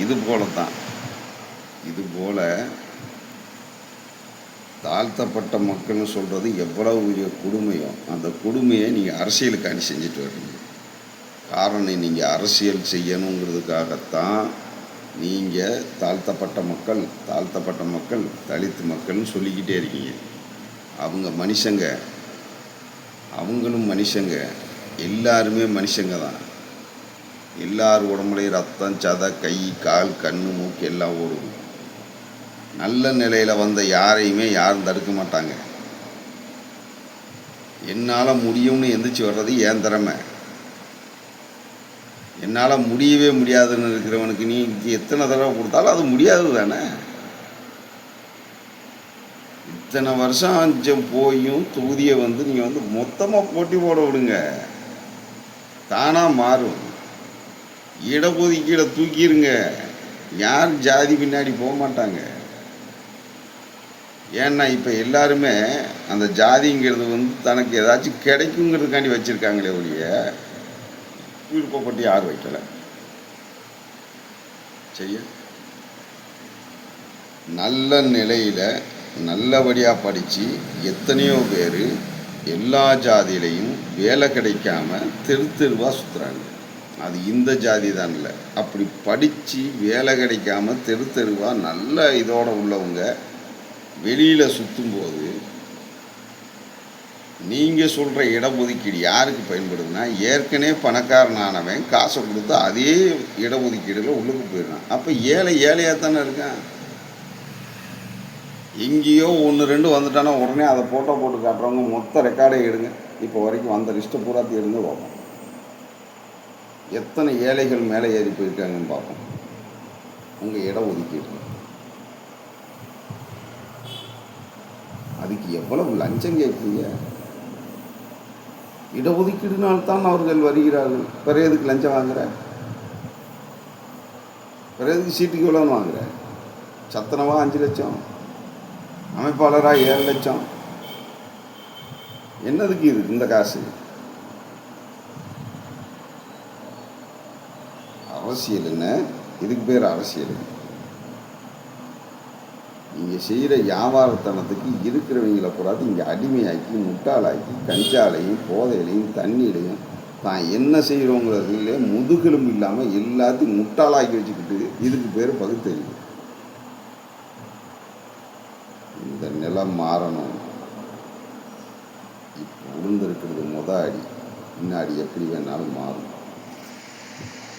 இது போல தான், இது போல தாழ்த்தப்பட்ட மக்கள்னு சொல்கிறது எவ்வளவு பெரிய கொடுமையோ அந்த கொடுமையை நீங்கள் அரசியலுக்காண்டி செஞ்சுட்டு வரீங்க. காரணம், நீங்கள் அரசியல் செய்யணுங்கிறதுக்காகத்தான் நீங்கள் தாழ்த்தப்பட்ட மக்கள் தலித்து மக்கள்னு சொல்லிக்கிட்டே இருக்கீங்க. அவங்க மனுஷங்க, அவங்களும் மனுஷங்க, எல்லாருமே மனுஷங்க தான். எல்லார் உடம்புலையும் ரத்தம், சதை, கை, கால், கண், மூக்கு எல்லாம் ஓடும். நல்ல நிலையில் வந்த யாரையுமே யாரும் தடுக்க மாட்டாங்க. என்னால் முடியும்னு எந்திரிச்சு வர்றது ஏன் திறமை. என்னால் முடியவே முடியாதுன்னு இருக்கிறவனுக்கு நீ எத்தனை தடவை கொடுத்தாலும் அது முடியாது தானே. இத்தனை வருஷம் அஞ்சம் போயும் தொகுதியை நீங்கள் மொத்தமாக போட்டி போட விடுங்க, தானாக மாறும். இடஒதுக்கீடை தூக்கிடுங்க, யார் ஜாதி பின்னாடி போக மாட்டாங்க. ஏன்னா இப்போ எல்லாருமே அந்த ஜாதிங்கிறது தனக்கு ஏதாச்சும் கிடைக்குங்கிறதுக்காண்டி வச்சுருக்காங்களே ஒழிய விருப்பப்பட்டு யார் வைக்கலை. செய்ய நல்ல நிலையில் நல்லபடியாக படித்து எத்தனையோ பேர் எல்லா ஜாதியிலையும் வேலை கிடைக்காம தெருவாக சுற்றுறாங்க. அது இந்த ஜாதி தான் இல்லை, அப்படி படித்து வேலை கிடைக்காம தெருவாக நல்ல இதோடு உள்ளவங்க வெளியில் சுற்றும்போது நீங்கள் சொல்கிற இடஒதுக்கீடு யாருக்கு பயன்படுதுன்னா, ஏற்கனவே பணக்காரனானவன் காசை கொடுத்து அதே இடஒதுக்கீடில் உள்ளுக்கு போயிடுறான். அப்போ ஏழையாக தானே இருக்கான். எங்கேயோ 1-2 வந்துட்டானா உடனே அதை ஃபோட்டோ போட்டு காட்டுறவங்க மொத்த ரெக்கார்டை எடுங்க. இப்போ வரைக்கும் அந்த லிஸ்ட்டை பூராத்தி எடுங்க பார்ப்போம். எத்தனை ஏழைகள் மேலே ஏறி போயிருக்காங்கன்னு பார்ப்போம். உங்கள் இடம் ஒதுக்கீடு அதுக்கு எவ்வளவு லஞ்சம் கேட்குறீங்க? இடஒதுக்கீடுனால்தான் அவர்கள் வருகிறார்கள். பிறகு எதுக்கு லஞ்சம் வாங்குற? பிறகு எதுக்கு சீட்டுக்கு எவ்வளோன்னு வாங்குற? சத்தனவா 5 லட்சம், அமைப்பாளராக 7 லட்சம். என்னதுக்கு இது இந்த காசு? அரசியல் என்ன? இதுக்கு பேர் அரசியல். நீங்கள் செய்கிற வியாபாரத்தனத்துக்கு இருக்கிறவங்களை கூடாது இங்கே அடிமையாக்கி முட்டாளாக்கி கஞ்சாலையும் போதையிலையும் தண்ணீரையும் தான் என்ன செய்கிறோங்கிறதுல முதுகெலும் இல்லாமல் எல்லாத்தையும் முட்டாளாக்கி வச்சுக்கிட்டு இதுக்கு பேர் பகுத்தறிவு. இந்த நிலம் மாறணும். இப்போ விழுந்திருக்கிறது அடி, பின்னாடி எப்படி வேணாலும் மாறும்.